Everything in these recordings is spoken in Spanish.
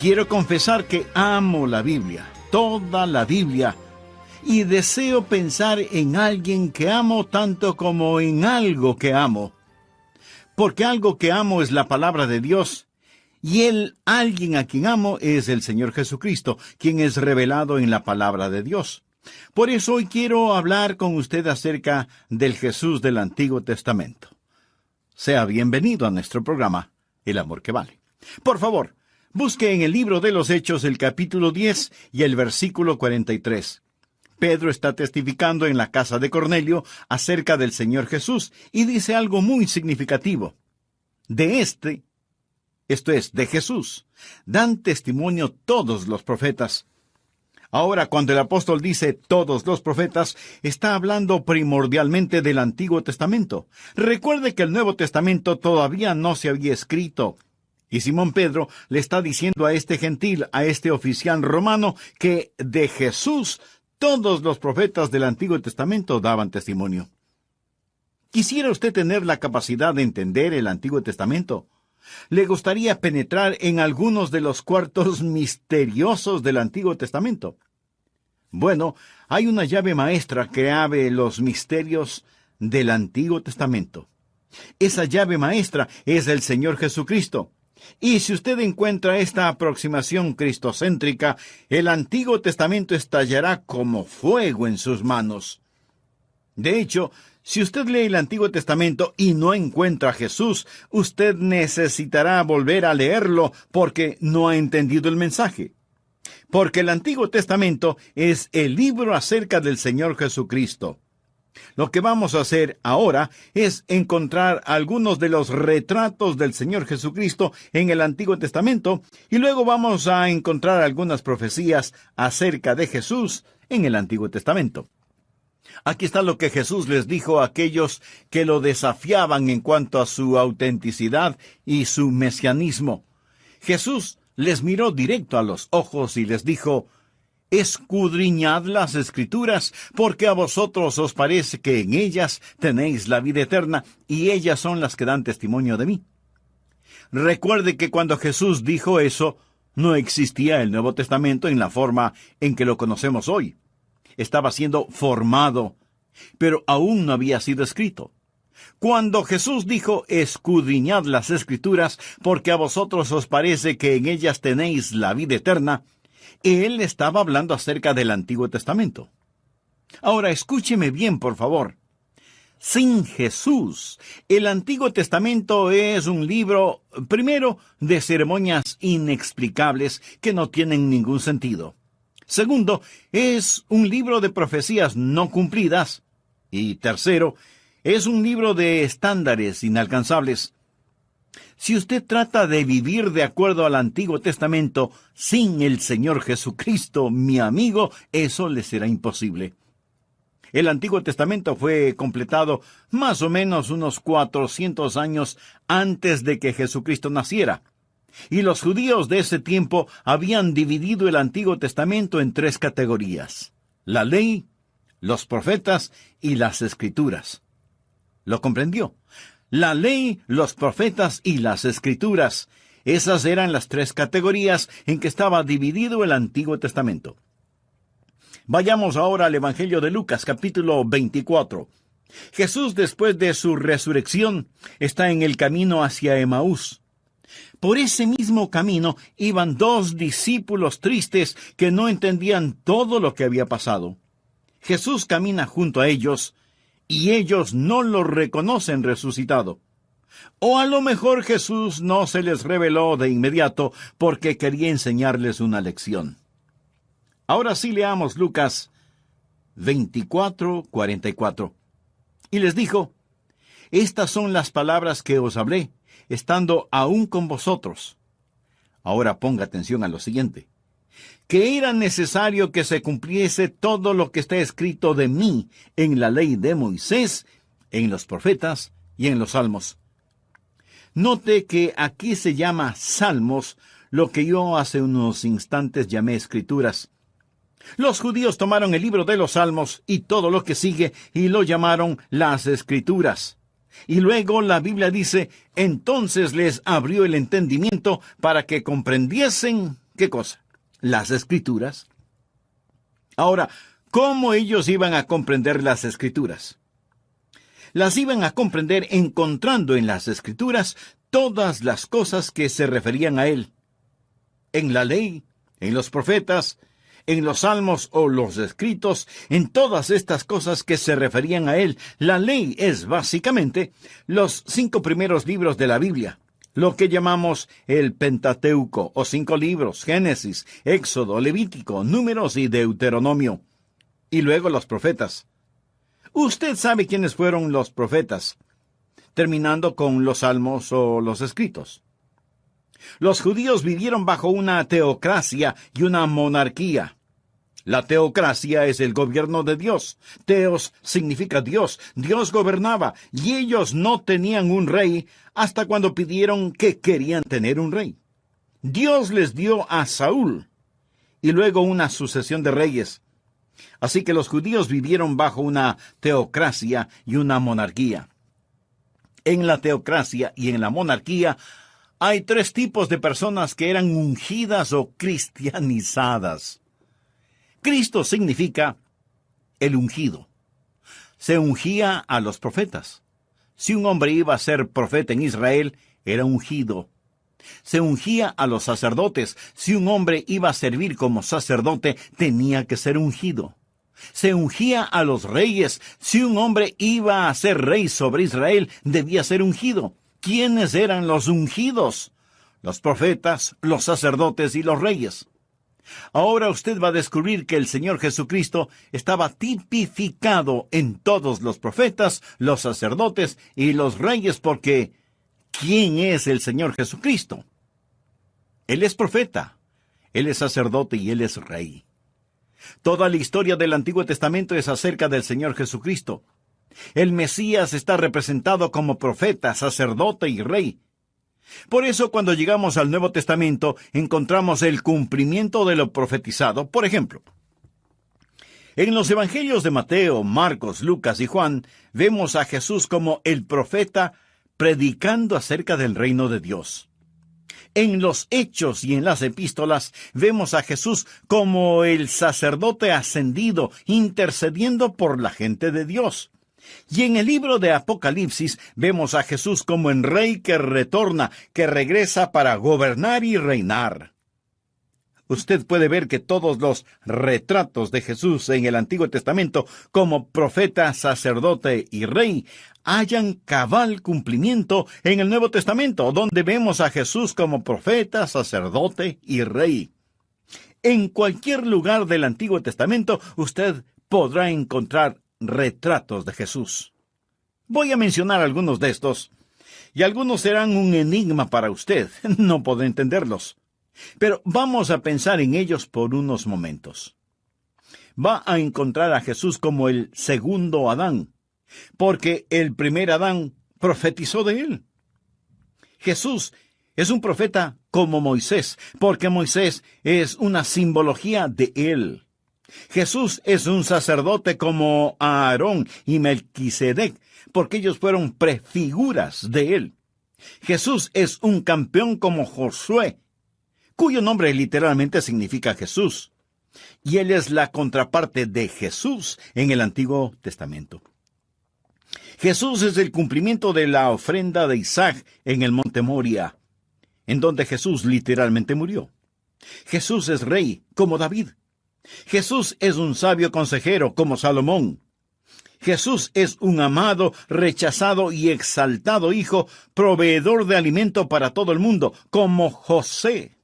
Quiero confesar que amo la Biblia, toda la Biblia, y deseo pensar en alguien que amo tanto como en algo que amo. Porque algo que amo es la palabra de Dios, y alguien a quien amo es el Señor Jesucristo, quien es revelado en la palabra de Dios. Por eso hoy quiero hablar con usted acerca del Jesús del Antiguo Testamento. Sea bienvenido a nuestro programa, El Amor que Vale. Por favor, busque en el libro de los Hechos el capítulo 10 y el versículo 43. Pedro está testificando en la casa de Cornelio acerca del Señor Jesús y dice algo muy significativo. De Jesús, dan testimonio todos los profetas. Ahora, cuando el apóstol dice todos los profetas, está hablando primordialmente del Antiguo Testamento. Recuerde que el Nuevo Testamento todavía no se había escrito. Y Simón Pedro le está diciendo a este gentil, a este oficial romano, que de Jesús todos los profetas del Antiguo Testamento daban testimonio. ¿Quisiera usted tener la capacidad de entender el Antiguo Testamento? ¿Le gustaría penetrar en algunos de los cuartos misteriosos del Antiguo Testamento? Bueno, hay una llave maestra que abre los misterios del Antiguo Testamento. Esa llave maestra es el Señor Jesucristo. Y si usted encuentra esta aproximación cristocéntrica, el Antiguo Testamento estallará como fuego en sus manos. De hecho, si usted lee el Antiguo Testamento y no encuentra a Jesús, usted necesitará volver a leerlo porque no ha entendido el mensaje. Porque el Antiguo Testamento es el libro acerca del Señor Jesucristo. Lo que vamos a hacer ahora es encontrar algunos de los retratos del Señor Jesucristo en el Antiguo Testamento y luego vamos a encontrar algunas profecías acerca de Jesús en el Antiguo Testamento. Aquí está lo que Jesús les dijo a aquellos que lo desafiaban en cuanto a su autenticidad y su mesianismo. Jesús les miró directo a los ojos y les dijo: «Escudriñad las Escrituras, porque a vosotros os parece que en ellas tenéis la vida eterna, y ellas son las que dan testimonio de mí». Recuerde que cuando Jesús dijo eso, no existía el Nuevo Testamento en la forma en que lo conocemos hoy. Estaba siendo formado, pero aún no había sido escrito. Cuando Jesús dijo: «Escudriñad las Escrituras, porque a vosotros os parece que en ellas tenéis la vida eterna», Él estaba hablando acerca del Antiguo Testamento. Ahora, escúcheme bien, por favor. Sin Jesús, el Antiguo Testamento es un libro, primero, de ceremonias inexplicables que no tienen ningún sentido. Segundo, es un libro de profecías no cumplidas. Y tercero, es un libro de estándares inalcanzables. Si usted trata de vivir de acuerdo al Antiguo Testamento sin el Señor Jesucristo, mi amigo, eso le será imposible. El Antiguo Testamento fue completado más o menos unos 400 años antes de que Jesucristo naciera. Y los judíos de ese tiempo habían dividido el Antiguo Testamento en 3 categorías: la ley, los profetas y las Escrituras. ¿Lo comprendió? La ley, los profetas y las Escrituras. Esas eran las 3 categorías en que estaba dividido el Antiguo Testamento. Vayamos ahora al Evangelio de Lucas, capítulo 24. Jesús, después de su resurrección, está en el camino hacia Emaús. Por ese mismo camino iban 2 discípulos tristes que no entendían todo lo que había pasado. Jesús camina junto a ellos, y ellos no lo reconocen resucitado. O a lo mejor Jesús no se les reveló de inmediato porque quería enseñarles una lección. Ahora sí leamos Lucas 24:44. Y les dijo: «Estas son las palabras que os hablé, estando aún con vosotros». Ahora ponga atención a lo siguiente: «que era necesario que se cumpliese todo lo que está escrito de mí en la ley de Moisés, en los profetas y en los salmos». Note que aquí se llama salmos lo que yo hace unos instantes llamé escrituras. Los judíos tomaron el libro de los salmos y todo lo que sigue y lo llamaron las escrituras. Y luego la Biblia dice: entonces les abrió el entendimiento para que comprendiesen ¿Qué cosa? Las Escrituras. Ahora, ¿cómo ellos iban a comprender las Escrituras? Las iban a comprender encontrando en las Escrituras todas las cosas que se referían a Él. En la ley, en los profetas, en los salmos o los escritos, en todas estas cosas que se referían a Él. La ley es básicamente los 5 primeros libros de la Biblia, lo que llamamos el Pentateuco, o 5 libros: Génesis, Éxodo, Levítico, Números y Deuteronomio. Y luego los profetas. Usted sabe quiénes fueron los profetas, terminando con los salmos o los escritos. Los judíos vivieron bajo una teocracia y una monarquía. La teocracia es el gobierno de Dios. Teos significa Dios. Dios gobernaba, y ellos no tenían un rey hasta cuando pidieron que querían tener un rey. Dios les dio a Saúl, y luego una sucesión de reyes. Así que los judíos vivieron bajo una teocracia y una monarquía. En la teocracia y en la monarquía hay 3 tipos de personas que eran ungidas o cristianizadas. Cristo significa el ungido. Se ungía a los profetas. Si un hombre iba a ser profeta en Israel, era ungido. Se ungía a los sacerdotes. Si un hombre iba a servir como sacerdote, tenía que ser ungido. Se ungía a los reyes. Si un hombre iba a ser rey sobre Israel, debía ser ungido. ¿Quiénes eran los ungidos? Los profetas, los sacerdotes y los reyes. Ahora usted va a descubrir que el Señor Jesucristo estaba tipificado en todos los profetas, los sacerdotes y los reyes, porque ¿quién es el Señor Jesucristo? Él es profeta, Él es sacerdote y Él es rey. Toda la historia del Antiguo Testamento es acerca del Señor Jesucristo. El Mesías está representado como profeta, sacerdote y rey. Por eso, cuando llegamos al Nuevo Testamento, encontramos el cumplimiento de lo profetizado. Por ejemplo, en los evangelios de Mateo, Marcos, Lucas y Juan, vemos a Jesús como el profeta predicando acerca del reino de Dios. En los Hechos y en las Epístolas, vemos a Jesús como el sacerdote ascendido, intercediendo por la gente de Dios. Y en el libro de Apocalipsis vemos a Jesús como el rey que retorna, que regresa para gobernar y reinar. Usted puede ver que todos los retratos de Jesús en el Antiguo Testamento como profeta, sacerdote y rey hallan cabal cumplimiento en el Nuevo Testamento, donde vemos a Jesús como profeta, sacerdote y rey. En cualquier lugar del Antiguo Testamento usted podrá encontrar retratos de Jesús. Voy a mencionar algunos de estos, y algunos serán un enigma para usted. No podrá entenderlos. Pero vamos a pensar en ellos por unos momentos. Va a encontrar a Jesús como el segundo Adán, porque el primer Adán profetizó de él. Jesús es un profeta como Moisés, porque Moisés es una simbología de él. Jesús es un sacerdote como Aarón y Melquisedec, porque ellos fueron prefiguras de él. Jesús es un campeón como Josué, cuyo nombre literalmente significa Jesús, y él es la contraparte de Jesús en el Antiguo Testamento. Jesús es el cumplimiento de la ofrenda de Isaac en el monte Moria, en donde Jesús literalmente murió. Jesús es rey como David. Jesús es un sabio consejero como Salomón. Jesús es un amado, rechazado y exaltado hijo, proveedor de alimento para todo el mundo, como José.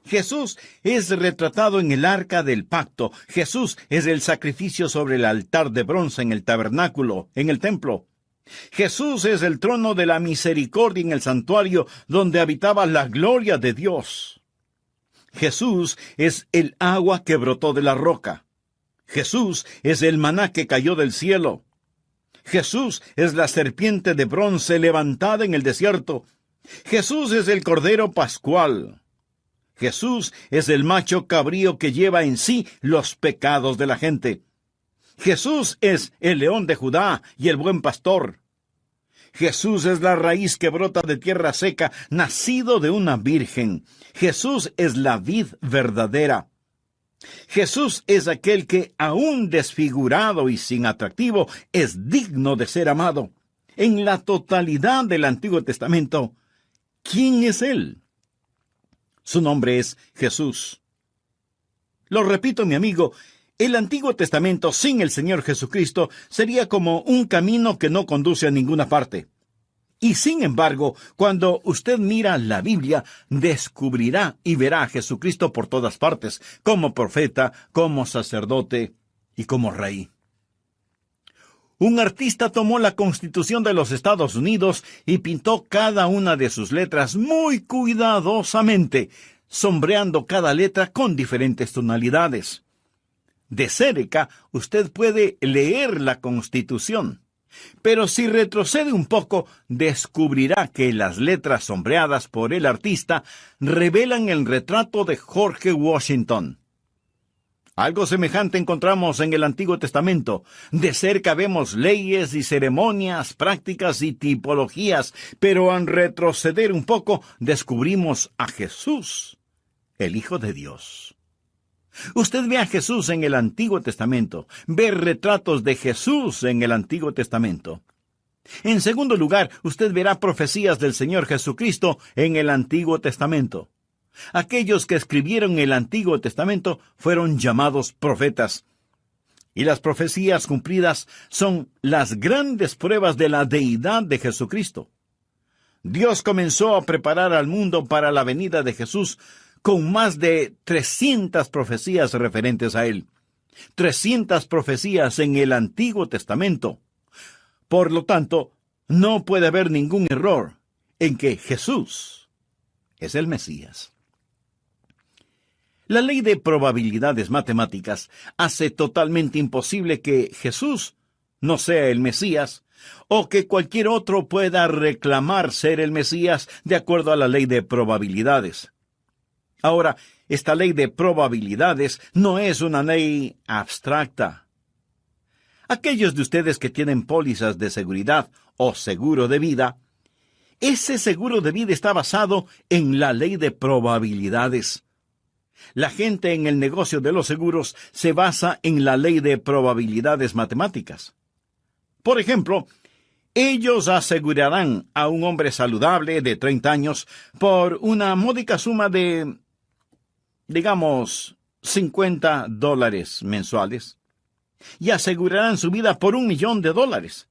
Jesús es retratado en el arca del pacto. Jesús es el sacrificio sobre el altar de bronce en el tabernáculo, en el templo. Jesús es el trono de la misericordia en el santuario, donde habitaba la gloria de Dios. Jesús es el agua que brotó de la roca. Jesús es el maná que cayó del cielo. Jesús es la serpiente de bronce levantada en el desierto. Jesús es el cordero pascual. Jesús es el macho cabrío que lleva en sí los pecados de la gente. Jesús es el león de Judá y el buen pastor. Jesús es la raíz que brota de tierra seca, nacido de una virgen. Jesús es la vid verdadera. Jesús es aquel que, aún desfigurado y sin atractivo, es digno de ser amado. En la totalidad del Antiguo Testamento, ¿quién es Él? Su nombre es Jesús. Lo repito, mi amigo, el Antiguo Testamento sin el Señor Jesucristo sería como un camino que no conduce a ninguna parte. Y sin embargo, cuando usted mira la Biblia, descubrirá y verá a Jesucristo por todas partes, como profeta, como sacerdote y como rey. Un artista tomó la Constitución de los Estados Unidos y pintó cada una de sus letras muy cuidadosamente, sombreando cada letra con diferentes tonalidades. De cerca, usted puede leer la Constitución. Pero si retrocede un poco, descubrirá que las letras sombreadas por el artista revelan el retrato de George Washington. Algo semejante encontramos en el Antiguo Testamento. De cerca vemos leyes y ceremonias, prácticas y tipologías, pero al retroceder un poco, descubrimos a Jesús, el Hijo de Dios. Usted ve a Jesús en el Antiguo Testamento, ve retratos de Jesús en el Antiguo Testamento. En segundo lugar, usted verá profecías del Señor Jesucristo en el Antiguo Testamento. Aquellos que escribieron el Antiguo Testamento fueron llamados profetas. Y las profecías cumplidas son las grandes pruebas de la deidad de Jesucristo. Dios comenzó a preparar al mundo para la venida de Jesús con más de 300 profecías referentes a Él. 300 profecías en el Antiguo Testamento. Por lo tanto, no puede haber ningún error en que Jesús es el Mesías. La ley de probabilidades matemáticas hace totalmente imposible que Jesús no sea el Mesías, o que cualquier otro pueda reclamar ser el Mesías de acuerdo a la ley de probabilidades. Ahora, esta ley de probabilidades no es una ley abstracta. Aquellos de ustedes que tienen pólizas de seguridad o seguro de vida, ese seguro de vida está basado en la ley de probabilidades. La gente en el negocio de los seguros se basa en la ley de probabilidades matemáticas. Por ejemplo, ellos asegurarán a un hombre saludable de 30 años por una módica suma de, digamos, $50 mensuales, y asegurarán su vida por $1,000,000.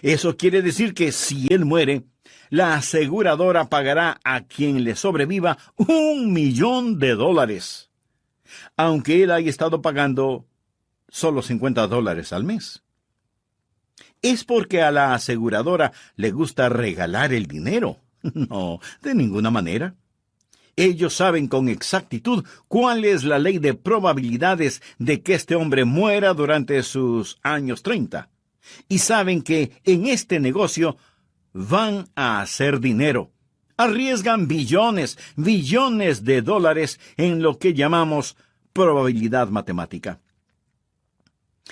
Eso quiere decir que si él muere, la aseguradora pagará a quien le sobreviva $1,000,000, aunque él haya estado pagando solo $50 al mes. ¿Es porque a la aseguradora le gusta regalar el dinero? No, de ninguna manera. Ellos saben con exactitud cuál es la ley de probabilidades de que este hombre muera durante sus años 30. Y saben que en este negocio van a hacer dinero. Arriesgan billones de dólares en lo que llamamos probabilidad matemática.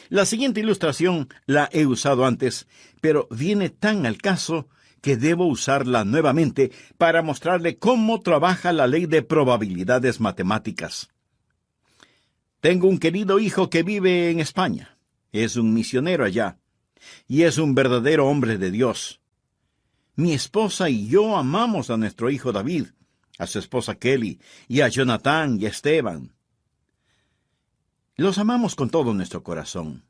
La siguiente ilustración la he usado antes, pero viene tan al caso que debo usarla nuevamente para mostrarle cómo trabaja la ley de probabilidades matemáticas. Tengo un querido hijo que vive en España. Es un misionero allá, y es un verdadero hombre de Dios. Mi esposa y yo amamos a nuestro hijo David, a su esposa Kelly, y a Jonathan y a Esteban. Los amamos con todo nuestro corazón.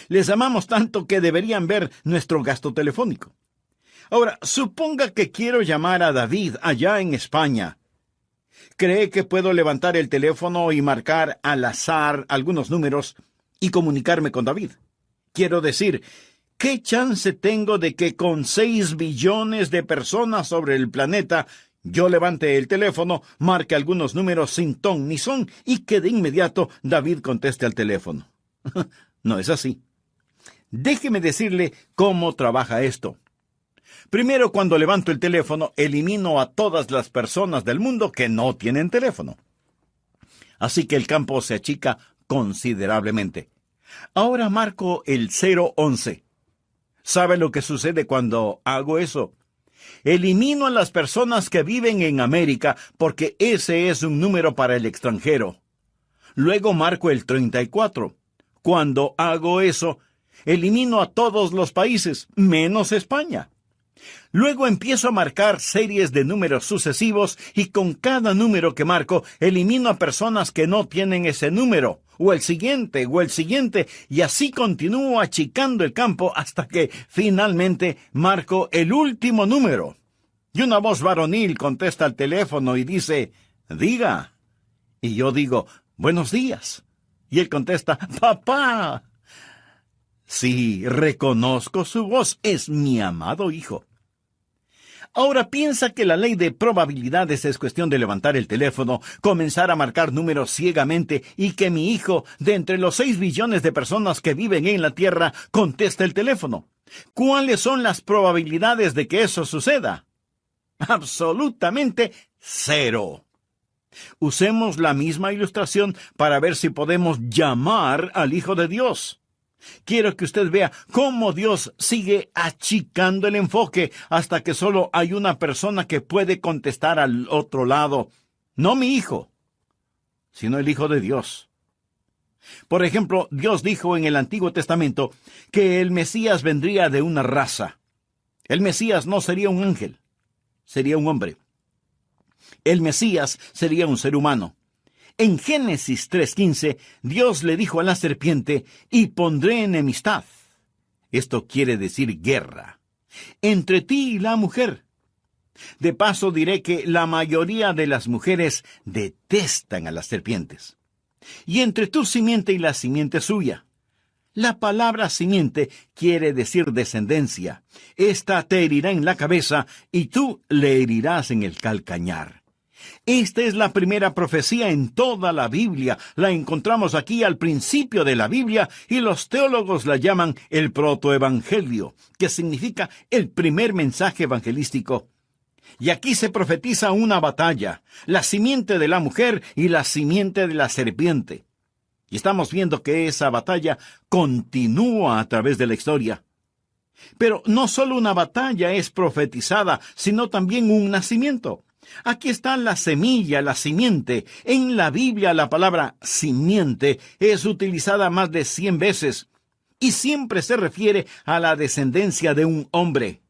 Les amamos tanto que deberían ver nuestro gasto telefónico. Ahora, suponga que quiero llamar a David allá en España. ¿Cree que puedo levantar el teléfono y marcar al azar algunos números y comunicarme con David? Quiero decir, ¿qué chance tengo de que con 6 billones de personas sobre el planeta yo levante el teléfono, marque algunos números sin ton ni son y que de inmediato David conteste al teléfono? No es así. Déjeme decirle cómo trabaja esto. Primero, cuando levanto el teléfono, elimino a todas las personas del mundo que no tienen teléfono. Así que el campo se achica considerablemente. Ahora marco el 011. ¿Sabe lo que sucede cuando hago eso? Elimino a las personas que viven en América porque ese es un número para el extranjero. Luego marco el 34. Cuando hago eso, elimino a todos los países, menos España. Luego empiezo a marcar series de números sucesivos y con cada número que marco, elimino a personas que no tienen ese número, o el siguiente, y así continúo achicando el campo hasta que finalmente marco el último número. Y una voz varonil contesta al teléfono y dice, «Diga». Y yo digo, «Buenos días». Y él contesta, «Papá». Sí, reconozco su voz, es mi amado hijo. Ahora piensa que la ley de probabilidades es cuestión de levantar el teléfono, comenzar a marcar números ciegamente y que mi hijo, de entre los 6 billones de personas que viven en la Tierra, conteste el teléfono. ¿Cuáles son las probabilidades de que eso suceda? Absolutamente 0. Usemos la misma ilustración para ver si podemos llamar al Hijo de Dios. Quiero que usted vea cómo Dios sigue achicando el enfoque hasta que solo hay una persona que puede contestar al otro lado. No mi hijo, sino el Hijo de Dios. Por ejemplo, Dios dijo en el Antiguo Testamento que el Mesías vendría de una raza. El Mesías no sería un ángel, sería un hombre. El Mesías sería un ser humano. En Génesis 3:15, Dios le dijo a la serpiente, «Y pondré enemistad». Esto quiere decir guerra. «Entre ti y la mujer». De paso diré que la mayoría de las mujeres detestan a las serpientes. «Y entre tu simiente y la simiente suya». La palabra simiente quiere decir descendencia. Esta te herirá en la cabeza y tú le herirás en el calcañar. Esta es la primera profecía en toda la Biblia. La encontramos aquí al principio de la Biblia y los teólogos la llaman el protoevangelio, que significa el primer mensaje evangelístico. Y aquí se profetiza una batalla, la simiente de la mujer y la simiente de la serpiente. Y estamos viendo que esa batalla continúa a través de la historia. Pero no solo una batalla es profetizada, sino también un nacimiento. Aquí está la semilla, la simiente. En la Biblia la palabra simiente es utilizada más de 100 veces y siempre se refiere a la descendencia de un hombre.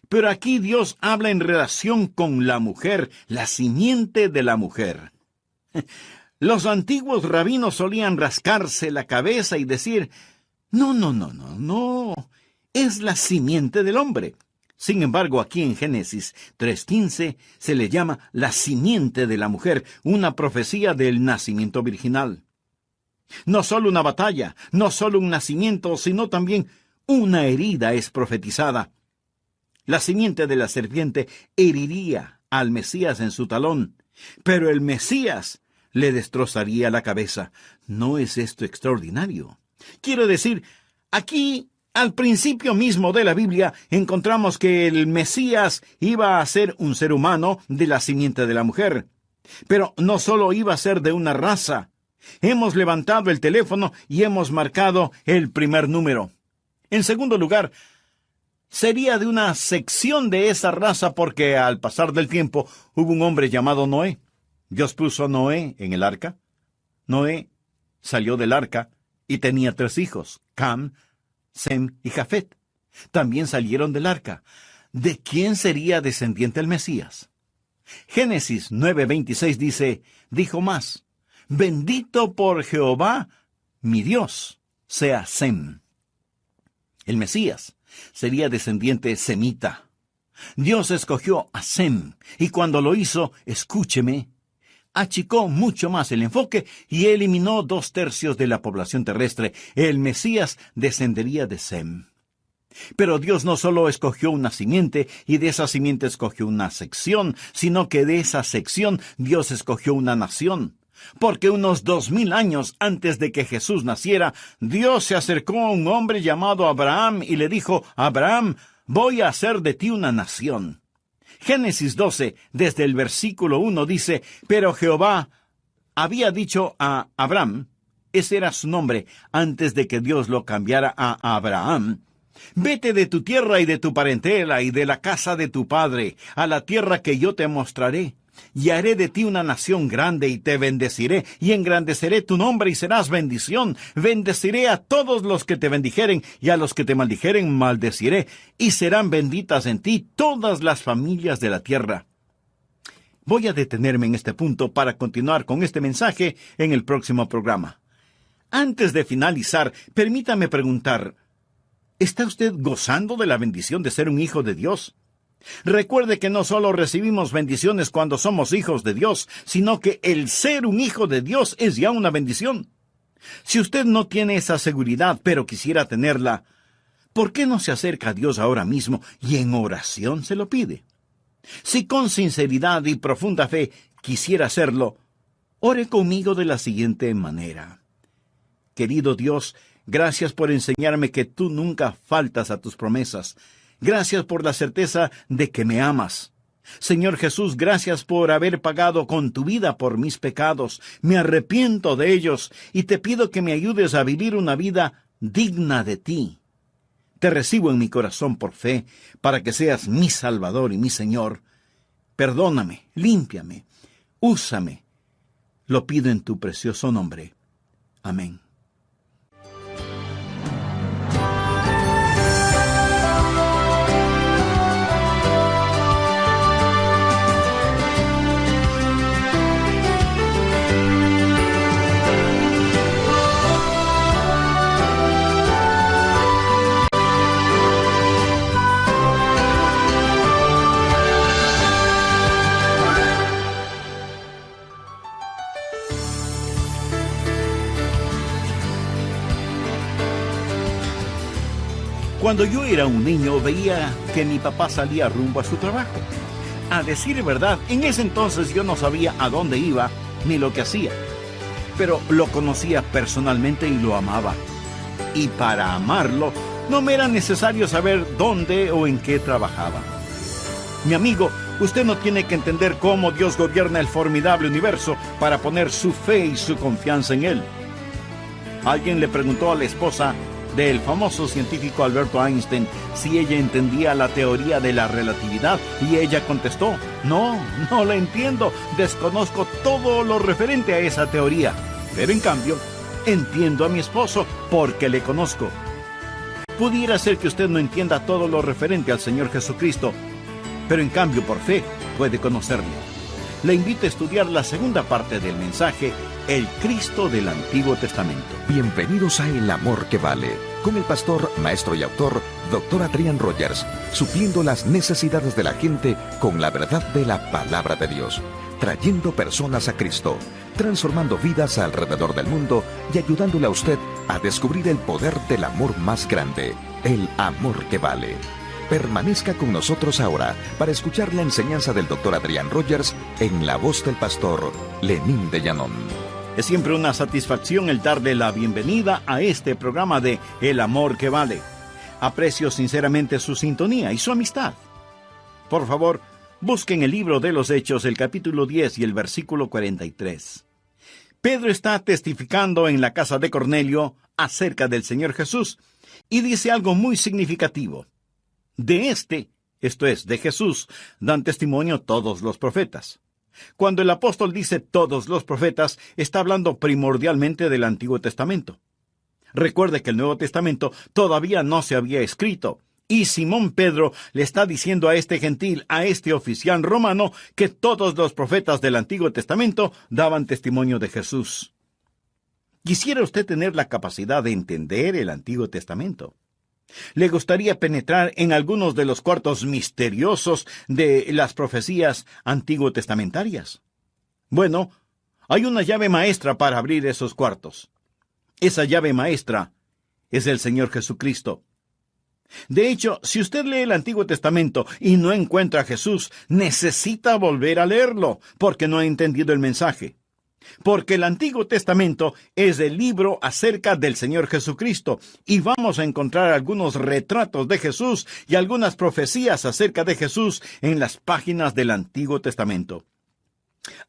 Pero aquí Dios habla en relación con la mujer, la simiente de la mujer. Los antiguos rabinos solían rascarse la cabeza y decir, no, es la simiente del hombre. Sin embargo, aquí en Génesis 3:15 se le llama la simiente de la mujer, una profecía del nacimiento virginal. No solo una batalla, no solo un nacimiento, sino también una herida es profetizada. La simiente de la serpiente heriría al Mesías en su talón, pero el Mesías le destrozaría la cabeza. ¿No es esto extraordinario? Quiero decir, aquí al principio mismo de la Biblia encontramos que el Mesías iba a ser un ser humano de la simiente de la mujer. Pero no solo iba a ser de una raza. Hemos levantado el teléfono y hemos marcado el primer número. En segundo lugar, sería de una sección de esa raza porque al pasar del tiempo hubo un hombre llamado Noé. Dios puso a Noé en el arca. Noé salió del arca y tenía 3 hijos, Cam, Sem y Jafet. También salieron del arca. ¿De quién sería descendiente el Mesías? Génesis 9:26 dijo más, «Bendito por Jehová, mi Dios, sea Sem». El Mesías sería descendiente semita. Dios escogió a Sem, y cuando lo hizo, escúcheme, achicó mucho más el enfoque y eliminó 2/3 de la población terrestre. El Mesías descendería de Sem. Pero Dios no solo escogió una simiente y de esa simiente escogió una sección, sino que de esa sección Dios escogió una nación. Porque unos 2000 años antes de que Jesús naciera, Dios se acercó a un hombre llamado Abraham y le dijo, «Abraham, voy a hacer de ti una nación». Génesis 12, desde el versículo 1 dice, «Pero Jehová había dicho a Abraham», ese era su nombre antes de que Dios lo cambiara a Abraham, Vete de tu tierra y de tu parentela y de la casa de tu padre, a la tierra que yo te mostraré. Y haré de ti una nación grande y te bendeciré, y engrandeceré tu nombre y serás bendición. Bendeciré a todos los que te bendijeren, y a los que te maldijeren maldeciré, y serán benditas en ti todas las familias de la tierra. Voy a detenerme en este punto para continuar con este mensaje en el próximo programa. Antes de finalizar, permítame preguntar, ¿está usted gozando de la bendición de ser un hijo de Dios? Recuerde que no solo recibimos bendiciones cuando somos hijos de Dios, sino que el ser un hijo de Dios es ya una bendición. Si usted no tiene esa seguridad, pero quisiera tenerla, ¿por qué no se acerca a Dios ahora mismo y en oración se lo pide? Si con sinceridad y profunda fe quisiera hacerlo, ore conmigo de la siguiente manera. Querido Dios, gracias por enseñarme que tú nunca faltas a tus promesas. Gracias por la certeza de que me amas. Señor Jesús, gracias por haber pagado con tu vida por mis pecados. Me arrepiento de ellos y te pido que me ayudes a vivir una vida digna de ti. Te recibo en mi corazón por fe, para que seas mi Salvador y mi Señor. Perdóname, límpiame, úsame. Lo pido en tu precioso nombre. Amén. Cuando yo era un niño veía que mi papá salía rumbo a su trabajo. A decir verdad, en ese entonces yo no sabía a dónde iba ni lo que hacía. Pero lo conocía personalmente y lo amaba. Y para amarlo, no me era necesario saber dónde o en qué trabajaba. Mi amigo, usted no tiene que entender cómo Dios gobierna el formidable universo para poner su fe y su confianza en Él. Alguien le preguntó a la esposa del famoso científico Alberto Einstein si ella entendía la teoría de la relatividad, y ella contestó: no la entiendo, desconozco todo lo referente a esa teoría, pero en cambio entiendo a mi esposo porque le conozco. Pudiera ser que usted no entienda todo lo referente al Señor Jesucristo, pero en cambio por fe puede conocerlo. Le invito a estudiar la segunda parte del mensaje, el Cristo del Antiguo Testamento. Bienvenidos a El Amor que Vale, con el pastor, maestro y autor, Dr. Adrian Rogers, supliendo las necesidades de la gente con la verdad de la Palabra de Dios, trayendo personas a Cristo, transformando vidas alrededor del mundo y ayudándole a usted a descubrir el poder del amor más grande, el amor que vale. Permanezca con nosotros ahora para escuchar la enseñanza del Dr. Adrian Rogers en la voz del pastor Lenín de Llanón. Es siempre una satisfacción el darle la bienvenida a este programa de El Amor que Vale. Aprecio sinceramente su sintonía y su amistad. Por favor, busquen el libro de los Hechos, el capítulo 10 y el versículo 43. Pedro está testificando en la casa de Cornelio acerca del Señor Jesús y dice algo muy significativo. De esto es, de Jesús, dan testimonio todos los profetas. Cuando el apóstol dice todos los profetas, está hablando primordialmente del Antiguo Testamento. Recuerde que el Nuevo Testamento todavía no se había escrito, y Simón Pedro le está diciendo a este gentil, a este oficial romano, que todos los profetas del Antiguo Testamento daban testimonio de Jesús. ¿Quisiera usted tener la capacidad de entender el Antiguo Testamento? ¿Le gustaría penetrar en algunos de los cuartos misteriosos de las profecías antiguo-testamentarias? Bueno, hay una llave maestra para abrir esos cuartos. Esa llave maestra es el Señor Jesucristo. De hecho, si usted lee el Antiguo Testamento y no encuentra a Jesús, necesita volver a leerlo, porque no ha entendido el mensaje. Porque el Antiguo Testamento es el libro acerca del Señor Jesucristo, y vamos a encontrar algunos retratos de Jesús y algunas profecías acerca de Jesús en las páginas del Antiguo Testamento.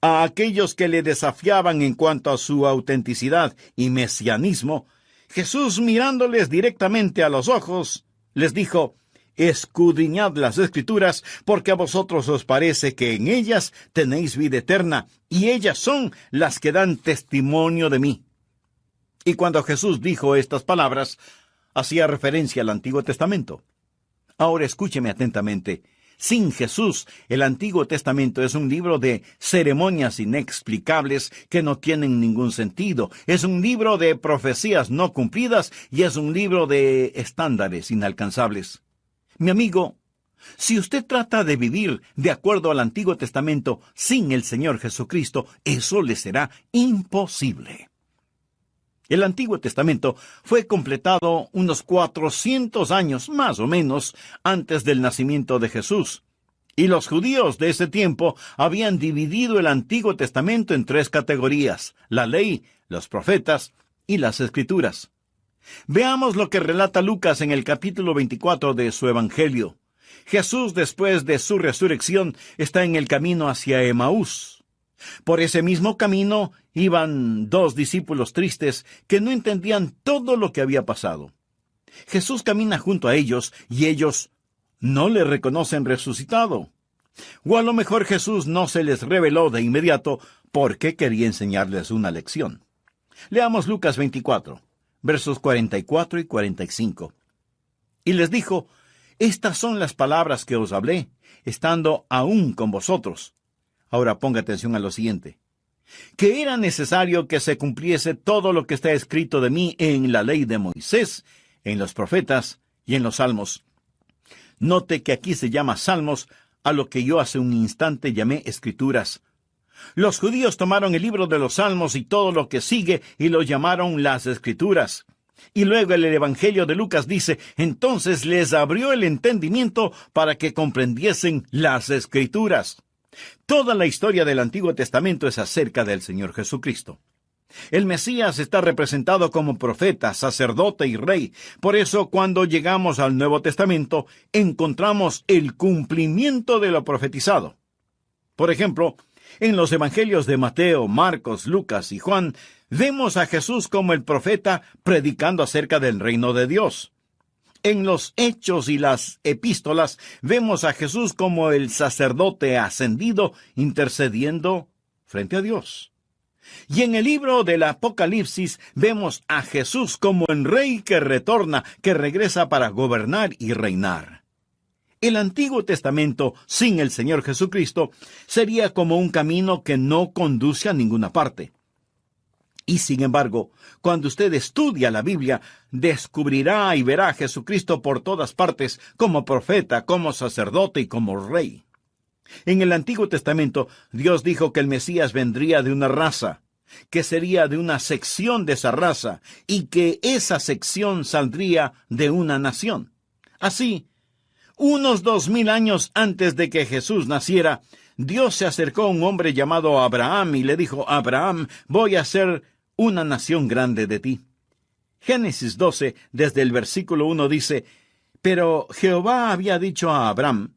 A aquellos que le desafiaban en cuanto a su autenticidad y mesianismo, Jesús, mirándoles directamente a los ojos, Les dijo: escudriñad las Escrituras, porque a vosotros os parece que en ellas tenéis vida eterna, y ellas son las que dan testimonio de mí. Y cuando Jesús dijo estas palabras, hacía referencia al Antiguo Testamento. Ahora escúcheme atentamente. Sin Jesús, el Antiguo Testamento es un libro de ceremonias inexplicables que no tienen ningún sentido. Es un libro de profecías no cumplidas y es un libro de estándares inalcanzables. Mi amigo, si usted trata de vivir de acuerdo al Antiguo Testamento sin el Señor Jesucristo, eso le será imposible. El Antiguo Testamento fue completado unos 400 años, más o menos, antes del nacimiento de Jesús. Y los judíos de ese tiempo habían dividido el Antiguo Testamento en 3 categorías: la ley, los profetas y las Escrituras. Veamos lo que relata Lucas en el capítulo 24 de su Evangelio. Jesús, después de su resurrección, está en el camino hacia Emaús. Por ese mismo camino iban 2 discípulos tristes que no entendían todo lo que había pasado. Jesús camina junto a ellos y ellos no le reconocen resucitado. O a lo mejor Jesús no se les reveló de inmediato porque quería enseñarles una lección. Leamos Lucas 24, versos 44 y 45. Y les dijo: estas son las palabras que os hablé, estando aún con vosotros. Ahora ponga atención a lo siguiente: que era necesario que se cumpliese todo lo que está escrito de mí en la ley de Moisés, en los profetas y en los salmos. Note que aquí se llama salmos a lo que yo hace un instante llamé escrituras. Los judíos tomaron el libro de los salmos y todo lo que sigue y lo llamaron las escrituras. Y luego el Evangelio de Lucas dice: entonces les abrió el entendimiento para que comprendiesen las escrituras. Toda la historia del Antiguo Testamento es acerca del Señor Jesucristo. El Mesías está representado como profeta, sacerdote y rey. Por eso, cuando llegamos al Nuevo Testamento, encontramos el cumplimiento de lo profetizado. Por ejemplo, en los Evangelios de Mateo, Marcos, Lucas y Juan, vemos a Jesús como el profeta predicando acerca del reino de Dios. En los Hechos y las Epístolas vemos a Jesús como el sacerdote ascendido intercediendo frente a Dios. Y en el libro del Apocalipsis vemos a Jesús como el rey que retorna, que regresa para gobernar y reinar. El Antiguo Testamento, sin el Señor Jesucristo, sería como un camino que no conduce a ninguna parte. Y sin embargo, cuando usted estudia la Biblia, descubrirá y verá a Jesucristo por todas partes, como profeta, como sacerdote y como rey. En el Antiguo Testamento, Dios dijo que el Mesías vendría de una raza, que sería de una sección de esa raza, y que esa sección saldría de una nación. Así, unos 2000 años antes de que Jesús naciera, Dios se acercó a un hombre llamado Abraham y le dijo: Abraham, voy a hacer una nación grande de ti. Génesis 12, desde el versículo 1 dice: pero Jehová había dicho a Abraham,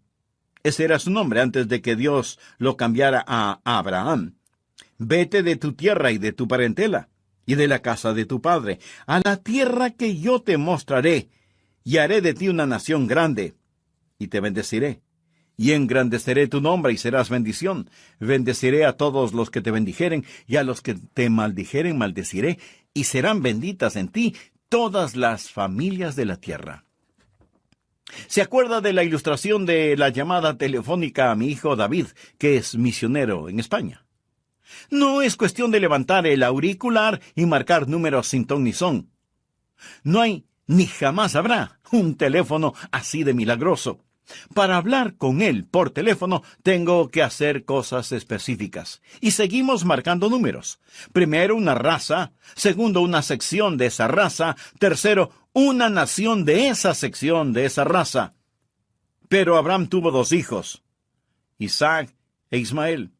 ese era su nombre antes de que Dios lo cambiara a Abraham: vete de tu tierra y de tu parentela, y de la casa de tu padre, a la tierra que yo te mostraré, y haré de ti una nación grande, y te bendeciré. Y engrandeceré tu nombre y serás bendición. Bendeciré a todos los que te bendijeren, y a los que te maldijeren maldeciré, y serán benditas en ti todas las familias de la tierra. ¿Se acuerda de la ilustración de la llamada telefónica a mi hijo David, que es misionero en España? No es cuestión de levantar el auricular y marcar números sin ton ni son. No hay, ni jamás habrá, un teléfono así de milagroso. Para hablar con él por teléfono, tengo que hacer cosas específicas. Y seguimos marcando números. Primero, una raza. Segundo, una sección de esa raza. Tercero, una nación de esa sección de esa raza. Pero Abraham tuvo 2 hijos, Isaac e Ismael.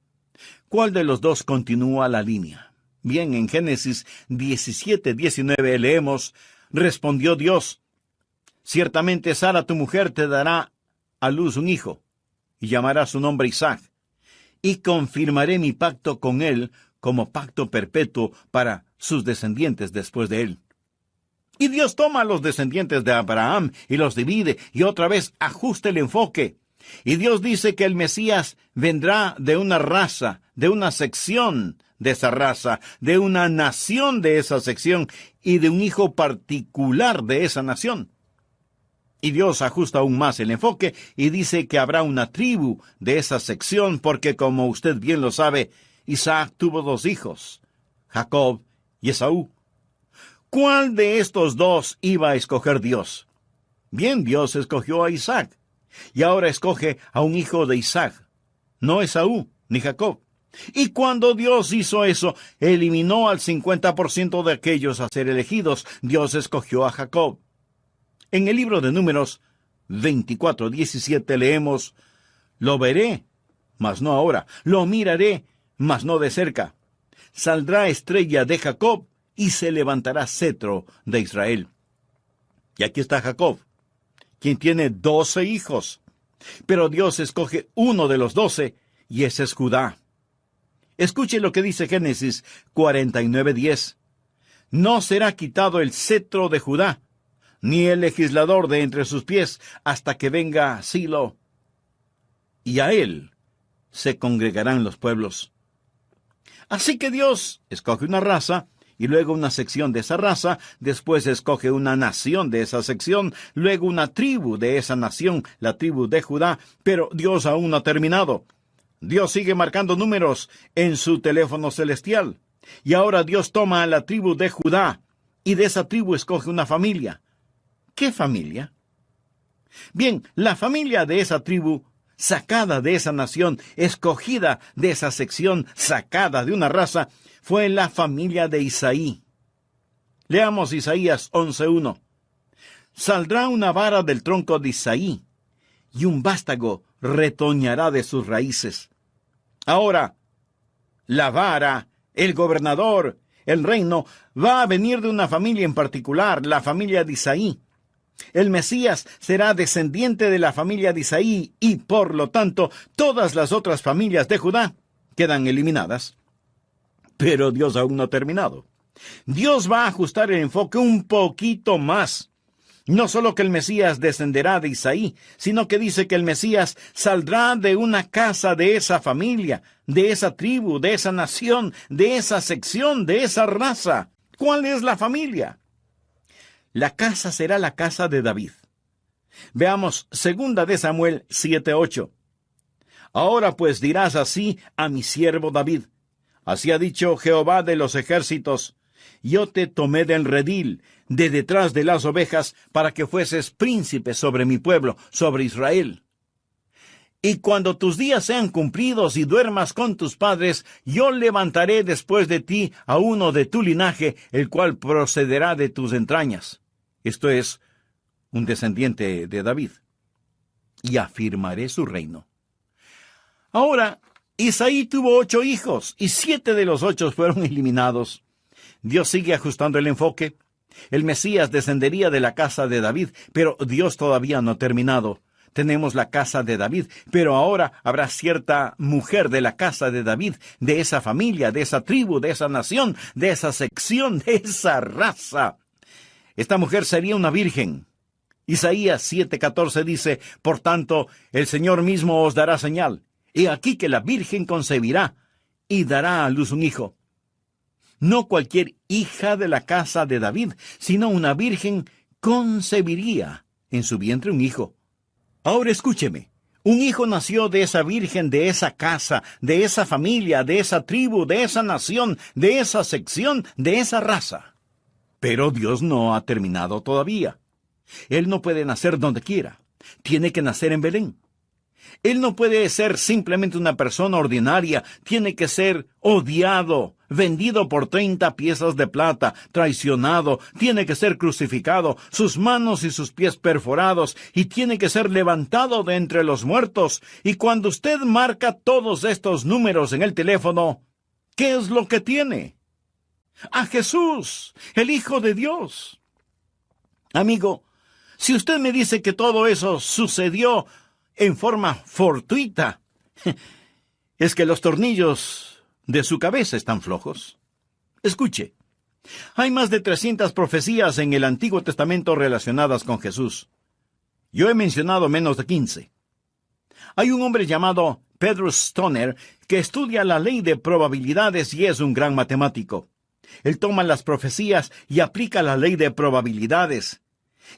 ¿Cuál de los 2 continúa la línea? Bien, en Génesis 17:19 leemos: respondió Dios: ciertamente Sara tu mujer te dará a luz un hijo, y llamará su nombre Isaac, y confirmaré mi pacto con él como pacto perpetuo para sus descendientes después de él. Y Dios toma a los descendientes de Abraham y los divide y otra vez ajusta el enfoque. Y Dios dice que el Mesías vendrá de una raza, de una sección de esa raza, de una nación de esa sección y de un hijo particular de esa nación. Y Dios ajusta aún más el enfoque y dice que habrá una tribu de esa sección porque, como usted bien lo sabe, Isaac tuvo 2 hijos, Jacob y Esaú. ¿Cuál de estos 2 iba a escoger Dios? Bien, Dios escogió a Isaac. Y ahora escoge a un hijo de Isaac, no Esaú ni Jacob. Y cuando Dios hizo eso, eliminó al 50% de aquellos a ser elegidos. Dios escogió a Jacob. En el libro de Números 24:17 leemos: «Lo veré, mas no ahora. Lo miraré, mas no de cerca. Saldrá estrella de Jacob y se levantará cetro de Israel». Y aquí está Jacob, quien tiene 12 hijos. Pero Dios escoge uno de los 12, y ese es Judá. Escuche lo que dice Génesis 49:10. «No será quitado el cetro de Judá, ni el legislador de entre sus pies, hasta que venga Silo, y a él se congregarán los pueblos». Así que Dios escoge una raza, y luego una sección de esa raza, después escoge una nación de esa sección, luego una tribu de esa nación, la tribu de Judá, pero Dios aún no ha terminado. Dios sigue marcando números en su teléfono celestial, y ahora Dios toma a la tribu de Judá, y de esa tribu escoge una familia. ¿Qué familia? Bien, la familia de esa tribu, sacada de esa nación, escogida de esa sección, sacada de una raza, fue la familia de Isaí. Leamos Isaías 11:1. «Saldrá una vara del tronco de Isaí, y un vástago retoñará de sus raíces». Ahora, la vara, el gobernador, el reino, va a venir de una familia en particular, la familia de Isaí. El Mesías será descendiente de la familia de Isaí, y por lo tanto, todas las otras familias de Judá quedan eliminadas. Pero Dios aún no ha terminado. Dios va a ajustar el enfoque un poquito más. No solo que el Mesías descenderá de Isaí, sino que dice que el Mesías saldrá de una casa de esa familia, de esa tribu, de esa nación, de esa sección, de esa raza. ¿Cuál es la familia? La casa será la casa de David. Veamos 2 de Samuel 7:8. «Ahora pues dirás así a mi siervo David: así ha dicho Jehová de los ejércitos: yo te tomé del redil, de detrás de las ovejas, para que fueses príncipe sobre mi pueblo, sobre Israel. Y cuando tus días sean cumplidos y duermas con tus padres, yo levantaré después de ti a uno de tu linaje, el cual procederá de tus entrañas». Esto es, un descendiente de David. «Y afirmaré su reino». Ahora, Isaí tuvo 8 hijos, y 7 de los 8 fueron eliminados. Dios sigue ajustando el enfoque. El Mesías descendería de la casa de David, pero Dios todavía no ha terminado. Tenemos la casa de David, pero ahora habrá cierta mujer de la casa de David, de esa familia, de esa tribu, de esa nación, de esa sección, de esa raza. Esta mujer sería una virgen. Isaías 7:14 dice: «Por tanto, el Señor mismo os dará señal. He aquí que la virgen concebirá y dará a luz un hijo». No cualquier hija de la casa de David, sino una virgen concebiría en su vientre un hijo. Ahora escúcheme. Un hijo nació de esa virgen, de esa casa, de esa familia, de esa tribu, de esa nación, de esa sección, de esa raza. Pero Dios no ha terminado todavía. Él no puede nacer donde quiera. Tiene que nacer en Belén. Él no puede ser simplemente una persona ordinaria. Tiene que ser odiado, vendido por 30 piezas de plata, traicionado. Tiene que ser crucificado, sus manos y sus pies perforados, y tiene que ser levantado de entre los muertos. Y cuando usted marca todos estos números en el teléfono, ¿qué es lo que tiene? A Jesús, el Hijo de Dios. Amigo, si usted me dice que todo eso sucedió en forma fortuita, es que los tornillos de su cabeza están flojos. Escuche, Hay más de 300 profecías en el Antiguo Testamento relacionadas con Jesús. Yo he mencionado menos de 15. Hay un hombre llamado Pedro Stoner que estudia la ley de probabilidades y es un gran matemático. Él toma las profecías y aplica la ley de probabilidades.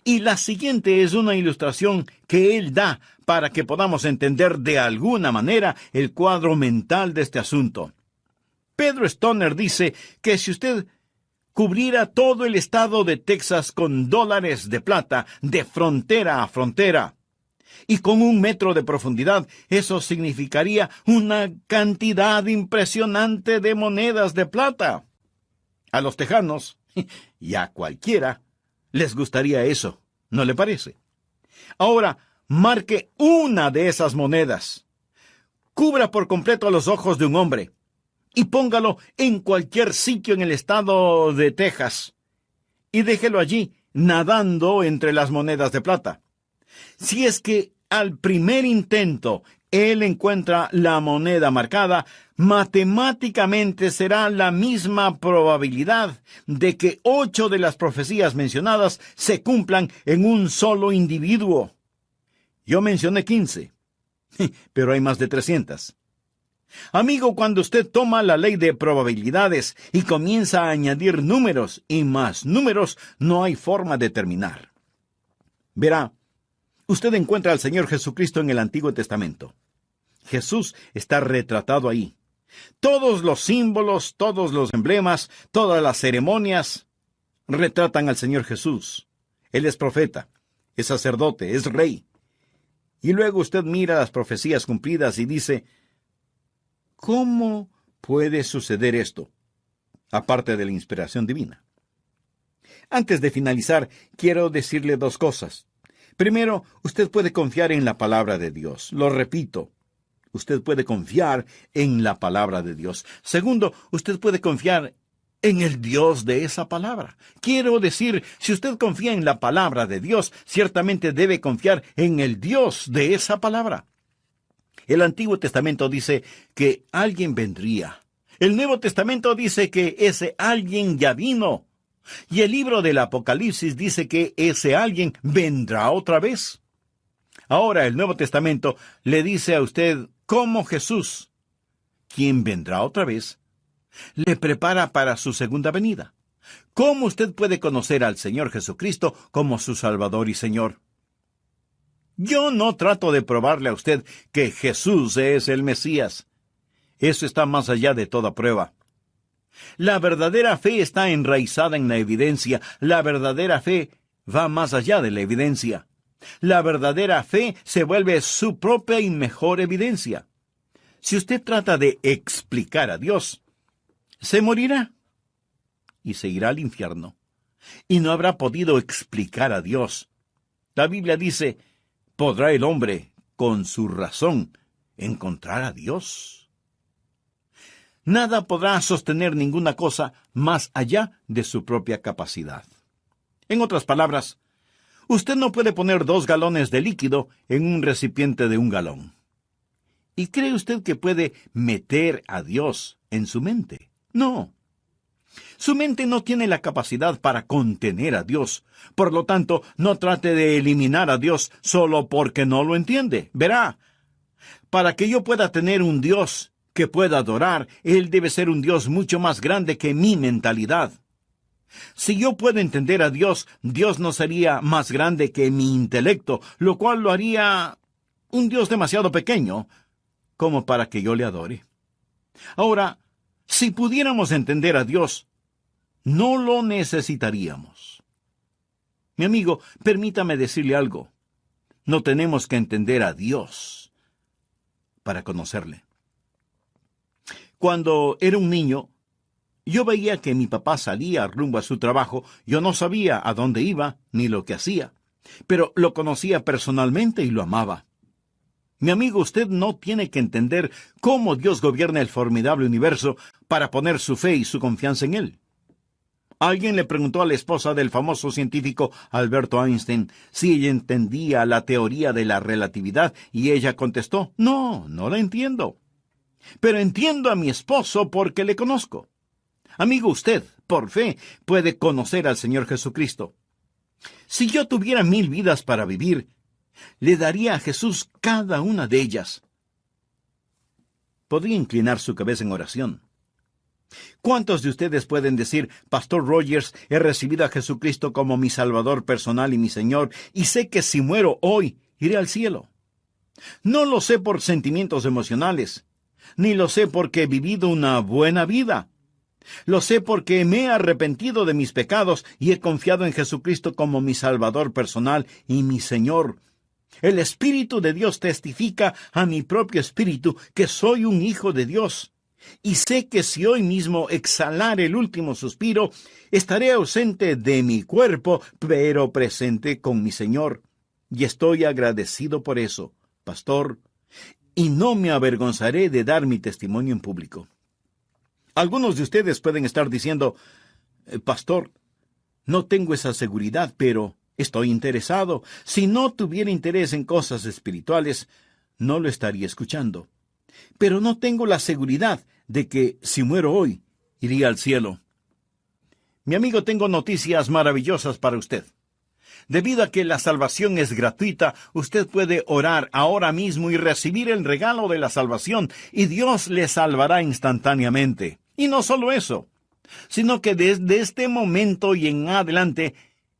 Y la siguiente es una ilustración que él da para que podamos entender de alguna manera el cuadro mental de este asunto. Pedro Stoner dice que si usted cubriera todo el estado de Texas con dólares de plata de frontera a frontera, y con 1 metro de profundidad, eso significaría una cantidad impresionante de monedas de plata. A los tejanos, y a cualquiera, les gustaría eso, ¿no le parece? Ahora, marque una de esas monedas. Cubra por completo los ojos de un hombre y póngalo en cualquier sitio en el estado de Texas y déjelo allí nadando entre las monedas de plata. Si es que al primer intento él encuentra la moneda marcada, matemáticamente será la misma probabilidad de que 8 de las profecías mencionadas se cumplan en un solo individuo. Yo mencioné 15, pero hay más de 300. Amigo, cuando usted toma la ley de probabilidades y comienza a añadir números y más números, no hay forma de terminar. Verá, usted encuentra al Señor Jesucristo en el Antiguo Testamento. Jesús está retratado ahí. Todos los símbolos, todos los emblemas, todas las ceremonias retratan al Señor Jesús. Él es profeta, es sacerdote, es rey. Y luego usted mira las profecías cumplidas y dice, ¿cómo puede suceder esto? Aparte de la inspiración divina. Antes de finalizar, quiero decirle 2 cosas. Primero, usted puede confiar en la palabra de Dios. Lo repito, usted puede confiar en la palabra de Dios. Segundo, usted puede confiar en el Dios de esa palabra. Quiero decir, si usted confía en la palabra de Dios, ciertamente debe confiar en el Dios de esa palabra. El Antiguo Testamento dice que alguien vendría. El Nuevo Testamento dice que ese alguien ya vino. Y el libro del Apocalipsis dice que ese alguien vendrá otra vez. Ahora el Nuevo Testamento le dice a usted cómo Jesús, quien vendrá otra vez, le prepara para su segunda venida. ¿Cómo usted puede conocer al Señor Jesucristo como su Salvador y Señor? Yo no trato de probarle a usted que Jesús es el Mesías. Eso está más allá de toda prueba. La verdadera fe está enraizada en la evidencia. La verdadera fe va más allá de la evidencia. La verdadera fe se vuelve su propia y mejor evidencia. Si usted trata de explicar a Dios, se morirá y se irá al infierno. Y no habrá podido explicar a Dios. La Biblia dice, ¿podrá el hombre, con su razón, encontrar a Dios? Nada podrá sostener ninguna cosa más allá de su propia capacidad. En otras palabras, usted no puede poner 2 galones de líquido en un recipiente de 1 galón. ¿Y cree usted que puede meter a Dios en su mente? No. Su mente no tiene la capacidad para contener a Dios. Por lo tanto, no trate de eliminar a Dios solo porque no lo entiende. Verá, para que yo pueda tener un Dios que pueda adorar, Él debe ser un Dios mucho más grande que mi mentalidad. Si yo puedo entender a Dios, Dios no sería más grande que mi intelecto, lo cual lo haría un Dios demasiado pequeño como para que yo le adore. Ahora, si pudiéramos entender a Dios, no lo necesitaríamos. Mi amigo, permítame decirle algo. No tenemos que entender a Dios para conocerle. Cuando era un niño, yo veía que mi papá salía rumbo a su trabajo. Yo no sabía a dónde iba ni lo que hacía, pero lo conocía personalmente y lo amaba. Mi amigo, usted no tiene que entender cómo Dios gobierna el formidable universo para poner su fe y su confianza en Él. Alguien le preguntó a la esposa del famoso científico Alberto Einstein si ella entendía la teoría de la relatividad y ella contestó, no la entiendo. Pero entiendo a mi esposo porque le conozco. Amigo, usted, por fe, puede conocer al Señor Jesucristo. Si yo tuviera 1000 vidas para vivir, le daría a Jesús cada una de ellas. Podría inclinar su cabeza en oración. ¿Cuántos de ustedes pueden decir, Pastor Rogers, he recibido a Jesucristo como mi Salvador personal y mi Señor, y sé que si muero hoy, iré al cielo? No lo sé por sentimientos emocionales, ni lo sé porque he vivido una buena vida. Lo sé porque me he arrepentido de mis pecados y he confiado en Jesucristo como mi Salvador personal y mi Señor. El Espíritu de Dios testifica a mi propio espíritu que soy un hijo de Dios. Y sé que si hoy mismo exhalar el último suspiro, estaré ausente de mi cuerpo, pero presente con mi Señor. Y estoy agradecido por eso, pastor, y no me avergonzaré de dar mi testimonio en público. Algunos de ustedes pueden estar diciendo, pastor, no tengo esa seguridad, pero estoy interesado. Si no tuviera interés en cosas espirituales, no lo estaría escuchando. Pero no tengo la seguridad de que, si muero hoy, iría al cielo. Mi amigo, tengo noticias maravillosas para usted. Debido a que la salvación es gratuita, usted puede orar ahora mismo y recibir el regalo de la salvación, y Dios le salvará instantáneamente. Y no solo eso, sino que desde este momento y en adelante,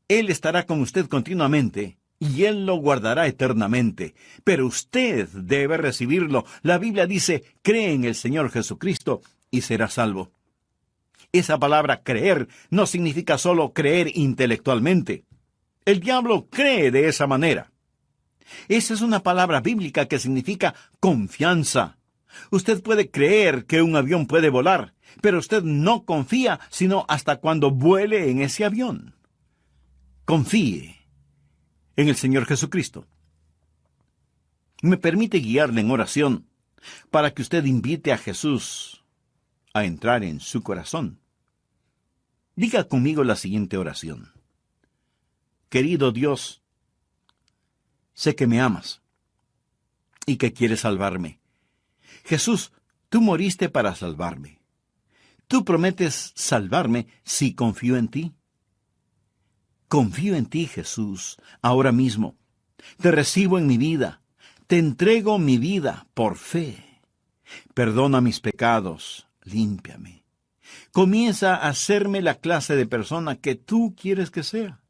Él estará con usted continuamente, y Él lo guardará eternamente. Pero usted debe recibirlo. La Biblia dice, cree en el Señor Jesucristo y será salvo. Esa palabra creer no significa solo creer intelectualmente. El diablo cree de esa manera. Esa es una palabra bíblica que significa confianza. Usted puede creer que un avión puede volar, pero usted no confía sino hasta cuando vuele en ese avión. Confíe en el Señor Jesucristo. Me permite guiarle en oración para que usted invite a Jesús a entrar en su corazón. Diga conmigo la siguiente oración. Querido Dios, sé que me amas y que quieres salvarme. Jesús, tú moriste para salvarme. Tú prometes salvarme si confío en ti. Confío en ti, Jesús, ahora mismo. Te recibo en mi vida. Te entrego mi vida por fe. Perdona mis pecados. Límpiame. Comienza a hacerme la clase de persona que tú quieres que sea.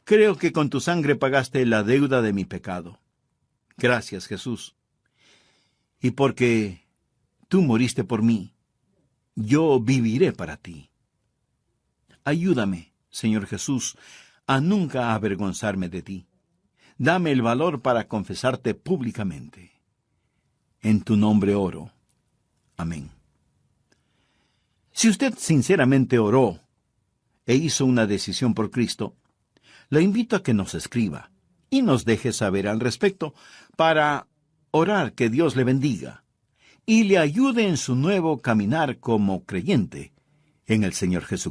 Creo que con tu sangre pagaste la deuda de mi pecado. Gracias, Jesús. Y porque tú moriste por mí, yo viviré para ti. Ayúdame, Señor Jesús, a nunca avergonzarme de ti. Dame el valor para confesarte públicamente. En tu nombre oro. Amén. Si usted sinceramente oró e hizo una decisión por Cristo, le invito a que nos escriba y nos deje saber al respecto para orar que Dios le bendiga y le ayude en su nuevo caminar como creyente en el Señor Jesucristo.